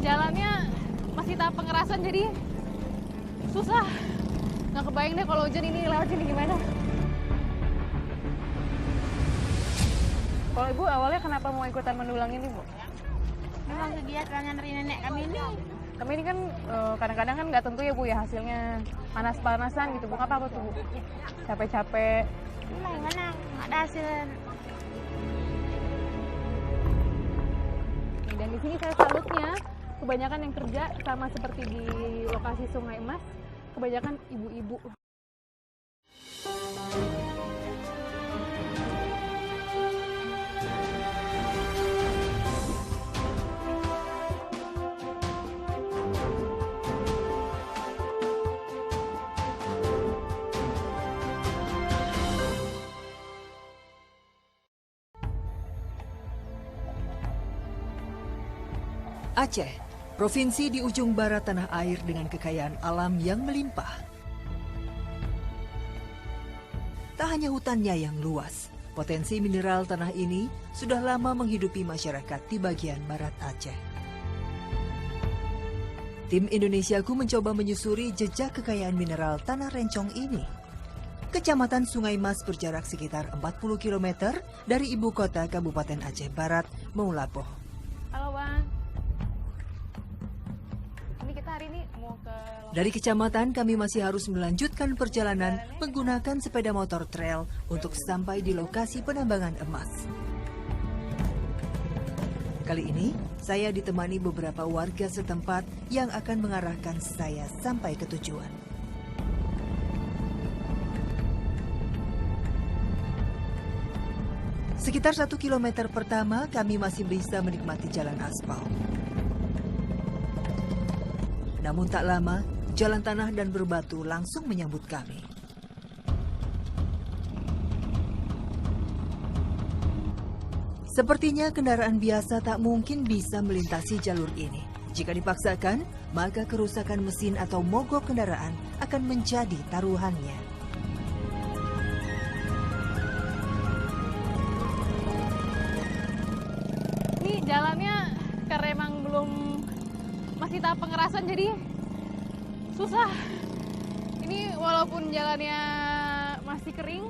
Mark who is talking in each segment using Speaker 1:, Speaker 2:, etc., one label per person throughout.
Speaker 1: jalannya masih tahap pengerasan jadi susah. Nggak kebayang deh kalau hujan ini lewat sini gimana. Kalau Ibu awalnya kenapa mau ikutan mendulang ini, Bu?
Speaker 2: Memang kegiatan dari nenek kami ini.
Speaker 1: Kami ini kan kadang-kadang kan nggak tentu ya, Bu, ya hasilnya. Panas-panasan gitu, Bu. Apa tuh, Bu? Capek-capek.
Speaker 2: Gimana? Nggak ada hasil.
Speaker 1: Dan di sini saya salutnya, kebanyakan yang kerja sama seperti di lokasi Sungai Emas, kebanyakan ibu-ibu.
Speaker 3: Aceh, provinsi di ujung barat tanah air dengan kekayaan alam yang melimpah. Tak hanya hutannya yang luas, potensi mineral tanah ini sudah lama menghidupi masyarakat di bagian barat Aceh. Tim Indonesiaku mencoba menyusuri jejak kekayaan mineral tanah Rencong ini. Kecamatan Sungai Mas berjarak sekitar 40 km dari ibu kota Kabupaten Aceh Barat, Meulaboh.
Speaker 1: Halo, Bang. Hari ini mau ke...
Speaker 3: Dari kecamatan kami masih harus melanjutkan perjalanan menggunakan sepeda motor trail untuk sampai di lokasi penambangan emas. Kali ini saya ditemani beberapa warga setempat yang akan mengarahkan saya sampai ke tujuan. Sekitar 1 kilometer pertama kami masih bisa menikmati jalan aspal. Namun tak lama, jalan tanah dan berbatu langsung menyambut kami. Sepertinya kendaraan biasa tak mungkin bisa melintasi jalur ini. Jika dipaksakan, maka kerusakan mesin atau mogok kendaraan akan menjadi taruhannya.
Speaker 1: Ini jalannya karena emang masih tahap pengerasan jadi susah. Ini walaupun jalannya masih kering,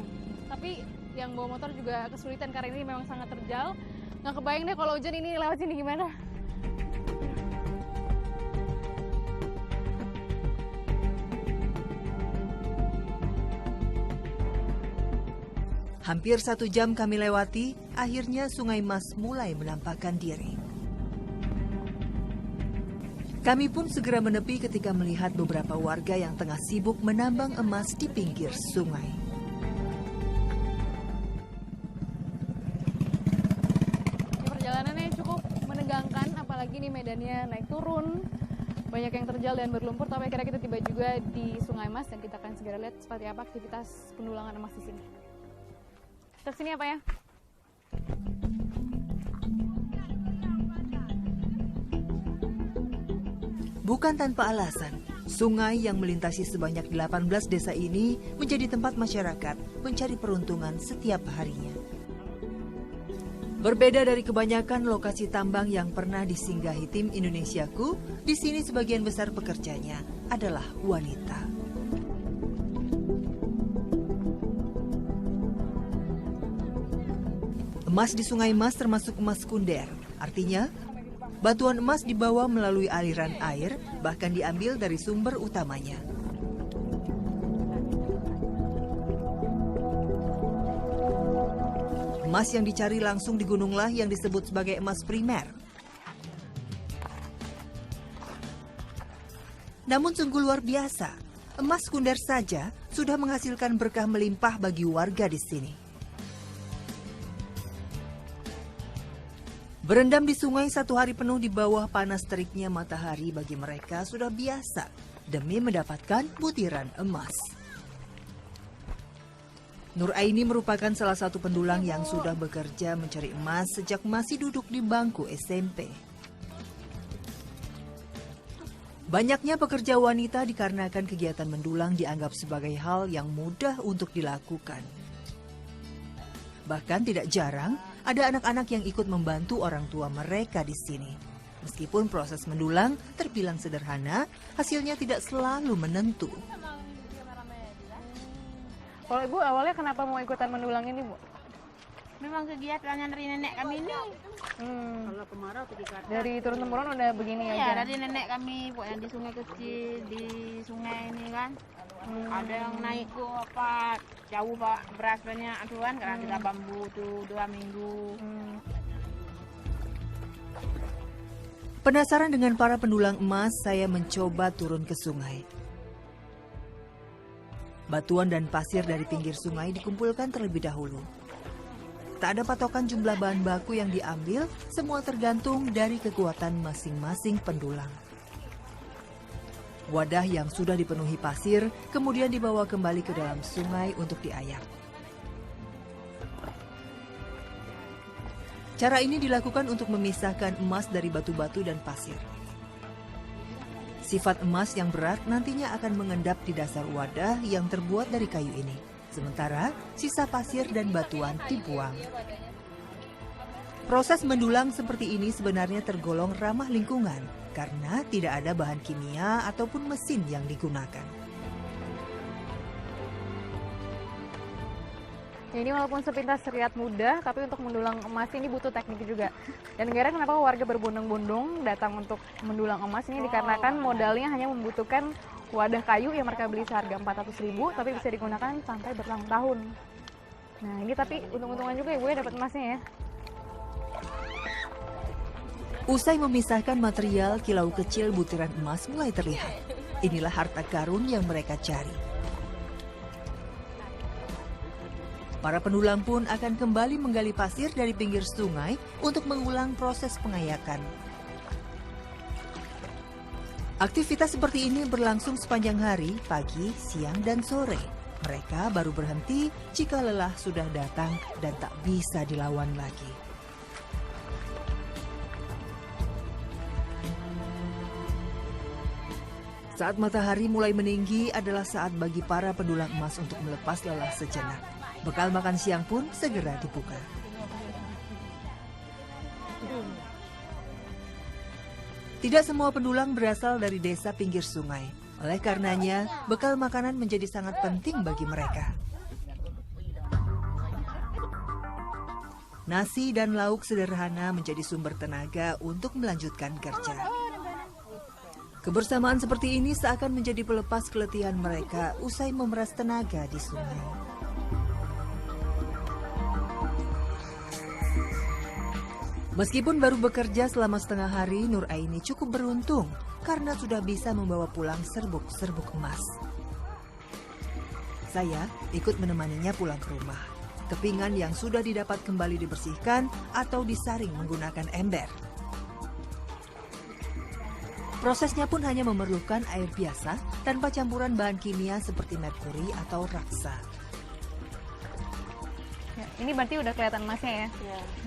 Speaker 1: tapi yang bawa motor juga kesulitan karena ini memang sangat terjal. Nggak kebayang deh kalau hujan ini lewat sini gimana.
Speaker 3: Hampir 1 jam kami lewati, akhirnya Sungai Mas mulai menampakkan diri. Kami pun segera menepi ketika melihat beberapa warga yang tengah sibuk menambang emas di pinggir sungai.
Speaker 1: Perjalanannya cukup menegangkan, apalagi nih medannya naik turun, banyak yang terjal dan berlumpur. Tapi akhirnya kita tiba juga di Sungai Mas dan kita akan segera lihat seperti apa aktivitas pendulangan emas di sini. Kita sini apa ya?
Speaker 3: Bukan tanpa alasan, sungai yang melintasi sebanyak 18 desa ini menjadi tempat masyarakat mencari peruntungan setiap harinya. Berbeda dari kebanyakan lokasi tambang yang pernah disinggahi tim Indonesiaku, di sini sebagian besar pekerjanya adalah wanita. Emas di Sungai Mas termasuk emas sekunder, artinya batuan emas dibawa melalui aliran air, bahkan diambil dari sumber utamanya. Emas yang dicari langsung di gununglah yang disebut sebagai emas primer. Namun sungguh luar biasa, emas sekunder saja sudah menghasilkan berkah melimpah bagi warga di sini. Berendam di sungai 1 hari penuh di bawah panas teriknya matahari bagi mereka sudah biasa demi mendapatkan butiran emas. Nur Aini merupakan salah satu pendulang yang sudah bekerja mencari emas sejak masih duduk di bangku SMP. Banyaknya pekerja wanita dikarenakan kegiatan mendulang dianggap sebagai hal yang mudah untuk dilakukan. Bahkan tidak jarang ada anak-anak yang ikut membantu orang tua mereka di sini. Meskipun proses mendulang terbilang sederhana, hasilnya tidak selalu menentu.
Speaker 1: Kalau Ibu awalnya kenapa mau ikutan mendulang ini, Bu?
Speaker 2: Memang kegiatannya dari nenek kami ini.
Speaker 1: Dari turun-temurun udah begini
Speaker 2: Ya,
Speaker 1: aja?
Speaker 2: dari nenek kami, pokoknya di sungai kecil, di sungai ini kan. Ada yang naik ke apa, jauh Pak, beras banyak tuan, karena kita bambu tuh 2 minggu.
Speaker 3: Penasaran dengan para pendulang emas, saya mencoba turun ke sungai. Batuan dan pasir dari pinggir sungai dikumpulkan terlebih dahulu. Tak ada patokan jumlah bahan baku yang diambil, semua tergantung dari kekuatan masing-masing pendulang. Wadah yang sudah dipenuhi pasir kemudian dibawa kembali ke dalam sungai untuk diayak. Cara ini dilakukan untuk memisahkan emas dari batu-batu dan pasir. Sifat emas yang berat nantinya akan mengendap di dasar wadah yang terbuat dari kayu ini. Sementara sisa pasir dan batuan dibuang. Proses mendulang seperti ini sebenarnya tergolong ramah lingkungan karena tidak ada bahan kimia ataupun mesin yang digunakan.
Speaker 1: Ini walaupun sepintas terlihat mudah, tapi untuk mendulang emas ini butuh teknik juga. Dan kira kenapa warga berbondong-bondong datang untuk mendulang emas ini dikarenakan modalnya hanya membutuhkan wadah kayu yang mereka beli seharga 400.000, tapi bisa digunakan sampai bertahun-tahun. Nah ini tapi untung-untungan juga Ibu ya dapat emasnya ya.
Speaker 3: Usai memisahkan material, kilau kecil butiran emas mulai terlihat. Inilah harta karun yang mereka cari. Para pendulang pun akan kembali menggali pasir dari pinggir sungai untuk mengulang proses pengayakan. Aktivitas seperti ini berlangsung sepanjang hari, pagi, siang, dan sore. Mereka baru berhenti jika lelah sudah datang dan tak bisa dilawan lagi. Saat matahari mulai meninggi adalah saat bagi para pendulang emas untuk melepas lelah sejenak. Bekal makan siang pun segera dibuka. Tidak semua pendulang berasal dari desa pinggir sungai. Oleh karenanya, bekal makanan menjadi sangat penting bagi mereka. Nasi dan lauk sederhana menjadi sumber tenaga untuk melanjutkan kerja. Kebersamaan seperti ini seakan menjadi pelepas keletihan mereka usai memeras tenaga di sungai. Meskipun baru bekerja selama setengah hari, Nur Aini cukup beruntung karena sudah bisa membawa pulang serbuk-serbuk emas. Saya ikut menemaninya pulang ke rumah. Kepingan yang sudah didapat kembali dibersihkan atau disaring menggunakan ember. Prosesnya pun hanya memerlukan air biasa tanpa campuran bahan kimia seperti merkuri atau raksa.
Speaker 1: Ya, ini berarti udah kelihatan emasnya ya?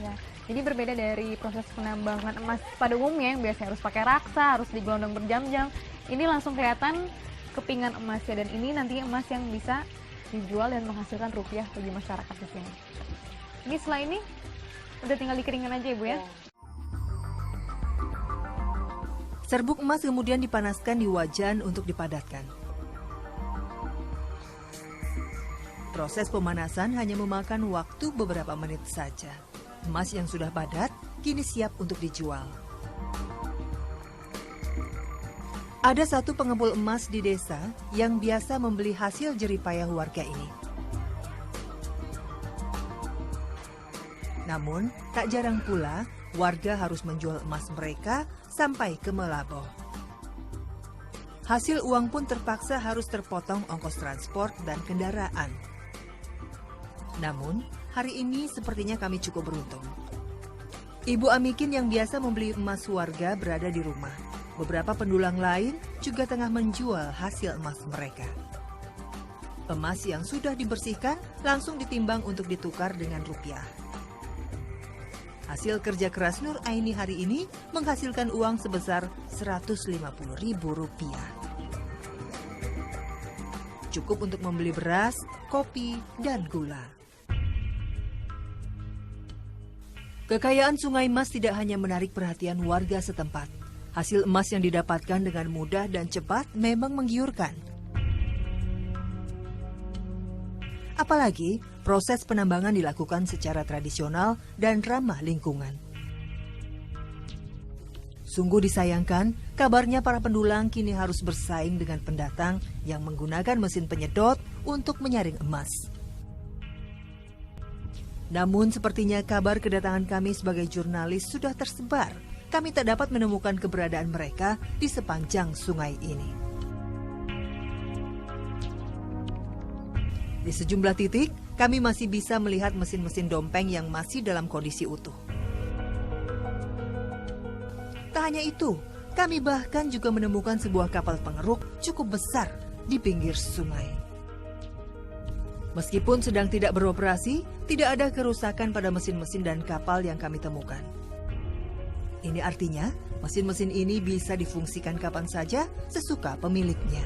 Speaker 1: Ya. Jadi berbeda dari proses penambangan emas pada umumnya yang biasanya harus pakai raksa, harus digelondong berjam-jam. Ini langsung kelihatan kepingan emasnya dan ini nanti emas yang bisa dijual dan menghasilkan rupiah bagi masyarakat di sini. Ini setelah ini udah tinggal dikeringkan aja Ibu ya?
Speaker 3: Serbuk emas kemudian dipanaskan di wajan untuk dipadatkan. Proses pemanasan hanya memakan waktu beberapa menit saja. Emas yang sudah padat kini siap untuk dijual. Ada satu pengepul emas di desa yang biasa membeli hasil jeripayah warga ini. Namun, tak jarang pula warga harus menjual emas mereka sampai ke Melaboh. Hasil uang pun terpaksa harus terpotong ongkos transport dan kendaraan. Namun, hari ini sepertinya kami cukup beruntung. Ibu Amikin yang biasa membeli emas warga berada di rumah. Beberapa pendulang lain juga tengah menjual hasil emas mereka. Emas yang sudah dibersihkan langsung ditimbang untuk ditukar dengan rupiah. Hasil kerja keras Nur Aini hari ini menghasilkan uang sebesar Rp150.000. Cukup untuk membeli beras, kopi, dan gula. Kekayaan Sungai Mas tidak hanya menarik perhatian warga setempat. Hasil emas yang didapatkan dengan mudah dan cepat memang menggiurkan. Apalagi proses penambangan dilakukan secara tradisional dan ramah lingkungan. Sungguh disayangkan, kabarnya para pendulang kini harus bersaing dengan pendatang yang menggunakan mesin penyedot untuk menyaring emas. Namun sepertinya kabar kedatangan kami sebagai jurnalis sudah tersebar. Kami tak dapat menemukan keberadaan mereka di sepanjang sungai ini. Di sejumlah titik, kami masih bisa melihat mesin-mesin dompeng yang masih dalam kondisi utuh. Tak hanya itu, kami bahkan juga menemukan sebuah kapal pengeruk cukup besar di pinggir sungai. Meskipun sedang tidak beroperasi, tidak ada kerusakan pada mesin-mesin dan kapal yang kami temukan. Ini artinya, mesin-mesin ini bisa difungsikan kapan saja sesuka pemiliknya.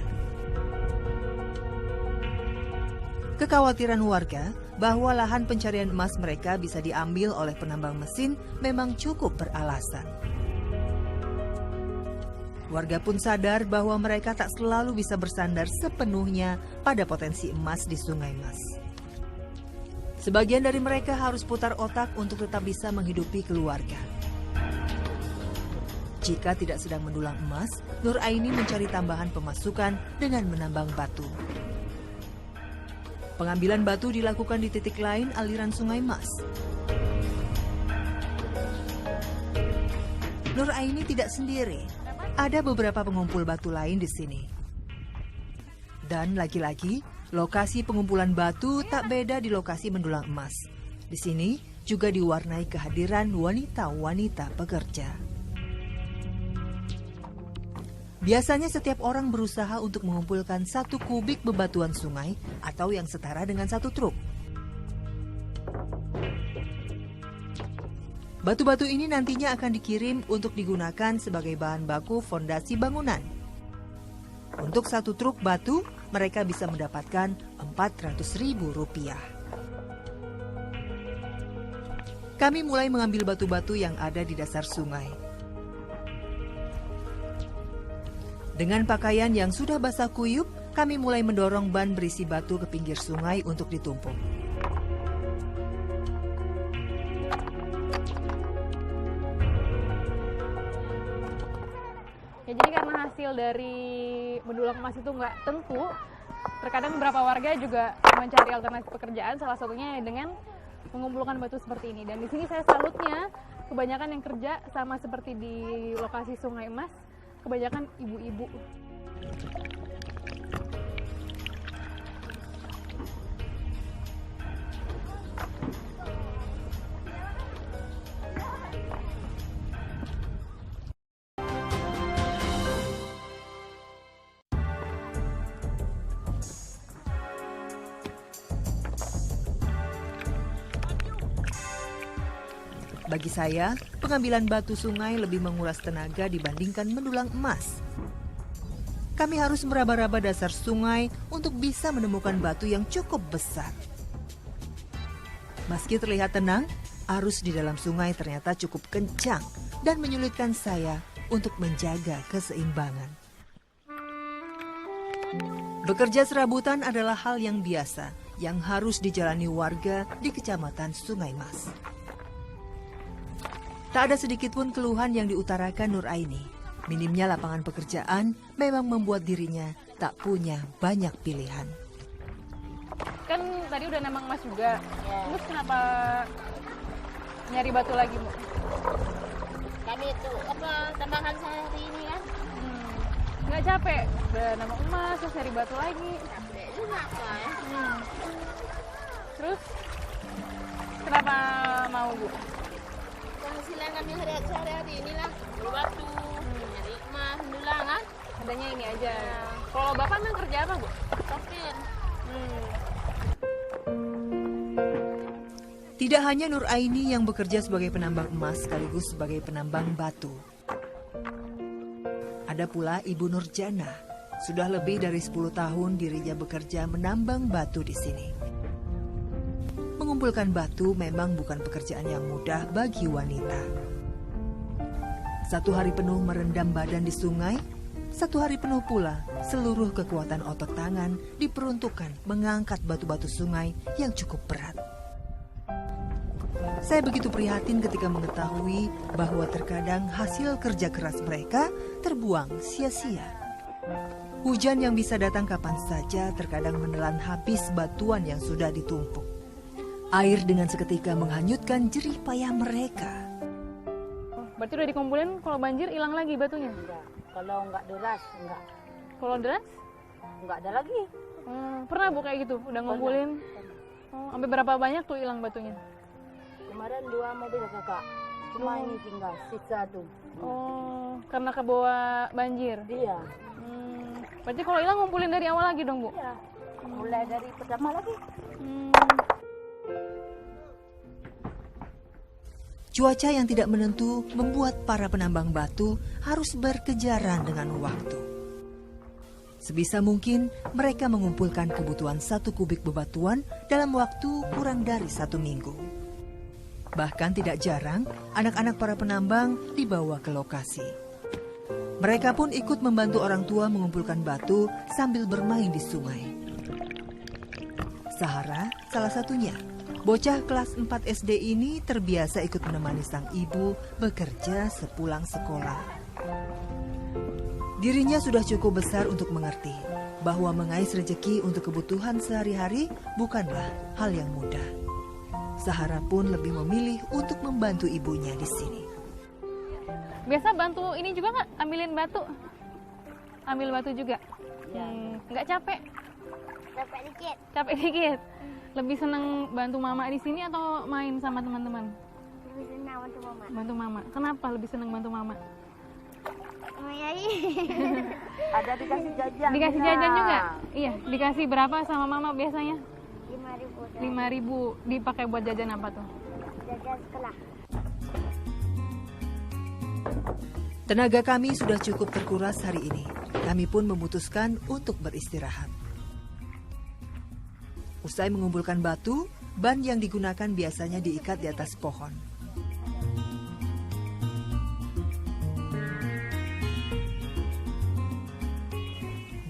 Speaker 3: Kekhawatiran warga bahwa lahan pencarian emas mereka bisa diambil oleh penambang mesin memang cukup beralasan. Warga pun sadar bahwa mereka tak selalu bisa bersandar sepenuhnya pada potensi emas di Sungai Mas. Sebagian dari mereka harus putar otak untuk tetap bisa menghidupi keluarga. Jika tidak sedang mendulang emas, Nur Aini mencari tambahan pemasukan dengan menambang batu. Pengambilan batu dilakukan di titik lain aliran Sungai Mas. Nur Aini tidak sendiri. Ada beberapa pengumpul batu lain di sini. Dan lagi-lagi, lokasi pengumpulan batu tak beda di lokasi mendulang emas. Di sini juga diwarnai kehadiran wanita-wanita pekerja. Biasanya setiap orang berusaha untuk mengumpulkan 1 kubik bebatuan sungai atau yang setara dengan 1 truk. Batu-batu ini nantinya akan dikirim untuk digunakan sebagai bahan baku fondasi bangunan. Untuk 1 truk batu, mereka bisa mendapatkan Rp400.000. Kami mulai mengambil batu-batu yang ada di dasar sungai. Dengan pakaian yang sudah basah kuyup, kami mulai mendorong ban berisi batu ke pinggir sungai untuk ditumpuk.
Speaker 1: Ya, jadi karena hasil dari mendulang emas itu nggak tentu, terkadang beberapa warga juga mencari alternatif pekerjaan, salah satunya dengan mengumpulkan batu seperti ini. Dan di sini saya salutnya, kebanyakan yang kerja sama seperti di lokasi Sungai Mas, kebanyakan ibu-ibu.
Speaker 3: Bagi saya, pengambilan batu sungai lebih menguras tenaga dibandingkan mendulang emas. Kami harus meraba-raba dasar sungai untuk bisa menemukan batu yang cukup besar. Meski terlihat tenang, arus di dalam sungai ternyata cukup kencang dan menyulitkan saya untuk menjaga keseimbangan. Bekerja serabutan adalah hal yang biasa yang harus dijalani warga di Kecamatan Sungai Mas. Tak ada sedikit pun keluhan yang diutarakan Nur Aini. Minimnya lapangan pekerjaan memang membuat dirinya tak punya banyak pilihan.
Speaker 1: Kan tadi udah nambang emas juga, terus kenapa nyari batu lagi, Bu?
Speaker 2: Kami itu tambahan sehari ini kan.
Speaker 1: Nggak capek? Udah nambang emas, terus nyari batu lagi.
Speaker 2: Capek juga apa ya.
Speaker 1: Terus kenapa mau, Bu?
Speaker 2: Penghasilan kami sehari-hari inilah beli batu, nyari emas, mendulang kan.
Speaker 1: Adanya ini aja. Kalau Bapak memang kerja apa, Bu?
Speaker 2: Sopir.
Speaker 3: Tidak hanya Nur Aini yang bekerja sebagai penambang emas sekaligus sebagai penambang batu. Ada pula Ibu Nurjana. Sudah lebih dari 10 tahun dirinya bekerja menambang batu di sini. mengumpulkan batu memang bukan pekerjaan yang mudah bagi wanita. 1 hari penuh merendam badan di sungai, 1 hari penuh pula seluruh kekuatan otot tangan diperuntukkan mengangkat batu-batu sungai yang cukup berat. Saya begitu prihatin ketika mengetahui bahwa terkadang hasil kerja keras mereka terbuang sia-sia. Hujan yang bisa datang kapan saja terkadang menelan habis batuan yang sudah ditumpuk. Air dengan seketika menghanyutkan jerih payah mereka.
Speaker 1: Berarti udah dikumpulin, kalau banjir hilang lagi batunya?
Speaker 2: Enggak. Kalau nggak deras, enggak.
Speaker 1: Kalau deras?
Speaker 2: Enggak ada lagi.
Speaker 1: Pernah Bu kayak gitu? Udah ngumpulin? Sampai berapa banyak tuh hilang batunya?
Speaker 2: Kemarin 2 mobil kakak. Cuma ini tinggal sisa tuh.
Speaker 1: Oh, karena kebawa banjir?
Speaker 2: Iya.
Speaker 1: Berarti kalau hilang ngumpulin dari awal lagi dong, Bu?
Speaker 2: Iya. Mulai dari pertama lagi.
Speaker 3: Cuaca yang tidak menentu membuat para penambang batu harus berkejaran dengan waktu. Sebisa mungkin mereka mengumpulkan kebutuhan 1 kubik bebatuan dalam waktu kurang dari 1 minggu. Bahkan tidak jarang anak-anak para penambang dibawa ke lokasi. Mereka pun ikut membantu orang tua mengumpulkan batu sambil bermain di sungai. Sahara salah satunya. Bocah kelas 4 SD ini terbiasa ikut menemani sang ibu bekerja sepulang sekolah. Dirinya sudah cukup besar untuk mengerti bahwa mengais rejeki untuk kebutuhan sehari-hari bukanlah hal yang mudah. Sahara pun lebih memilih untuk membantu ibunya di sini.
Speaker 1: Biasa bantu ini juga nggak? Ambilin batu? Ambil batu juga? Nggak capek?
Speaker 2: Capek dikit.
Speaker 1: Capek dikit? Lebih senang bantu mama di sini atau main sama teman-teman?
Speaker 2: Lebih senang bantu mama.
Speaker 1: Bantu mama. Kenapa lebih senang bantu mama?
Speaker 2: Ada dikasih jajan.
Speaker 1: Dikasih jajan juga? Iya. Dikasih berapa sama mama biasanya?
Speaker 2: 5.000.
Speaker 1: 5.000. Dipakai buat jajan apa tuh?
Speaker 2: Jajan sekolah.
Speaker 3: Tenaga kami sudah cukup terkuras hari ini. Kami pun memutuskan untuk beristirahat. Usai mengumpulkan batu, ban yang digunakan biasanya diikat di atas pohon.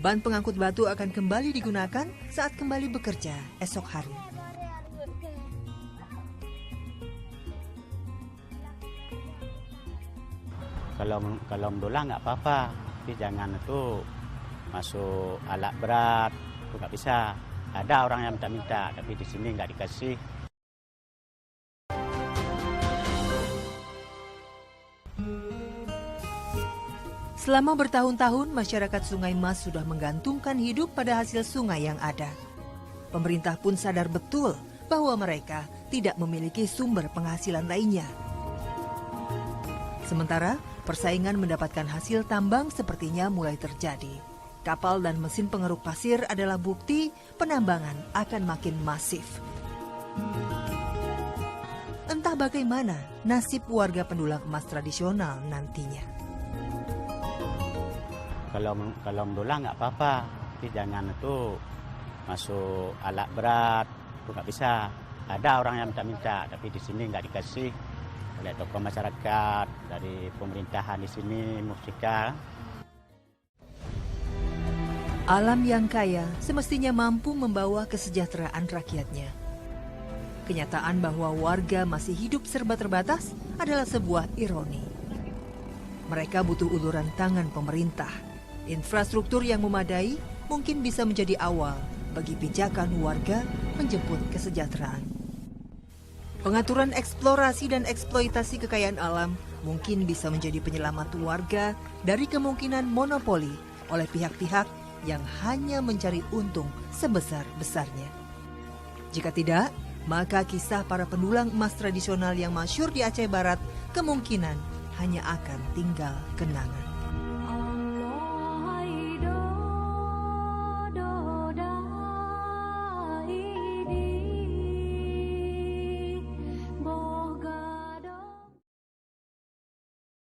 Speaker 3: Ban pengangkut batu akan kembali digunakan saat kembali bekerja esok hari.
Speaker 4: Kalau mendulang nggak apa-apa, tapi jangan itu masuk alat berat, itu nggak bisa. Ada orang yang minta-minta, tapi di sini nggak dikasih.
Speaker 3: Selama bertahun-tahun, masyarakat Sungai Mas sudah menggantungkan hidup pada hasil sungai yang ada. Pemerintah pun sadar betul bahwa mereka tidak memiliki sumber penghasilan lainnya. Sementara, persaingan mendapatkan hasil tambang sepertinya mulai terjadi. Kapal dan mesin pengeruk pasir adalah bukti penambangan akan makin masif. Entah bagaimana nasib warga pendulang emas tradisional nantinya.
Speaker 4: Kalau mendulang nggak apa-apa, tapi jangan itu masuk alat berat, itu nggak bisa. Ada orang yang minta-minta, tapi di sini nggak dikasih oleh tokoh masyarakat, dari pemerintahan di sini, Mursika.
Speaker 3: Alam yang kaya semestinya mampu membawa kesejahteraan rakyatnya. Kenyataan bahwa warga masih hidup serba terbatas adalah sebuah ironi. Mereka butuh uluran tangan pemerintah. Infrastruktur yang memadai mungkin bisa menjadi awal bagi pijakan warga menjemput kesejahteraan. Pengaturan eksplorasi dan eksploitasi kekayaan alam mungkin bisa menjadi penyelamat warga dari kemungkinan monopoli oleh pihak-pihak yang hanya mencari untung sebesar-besarnya. Jika tidak, maka kisah para pendulang emas tradisional yang masyhur di Aceh Barat kemungkinan hanya akan tinggal kenangan.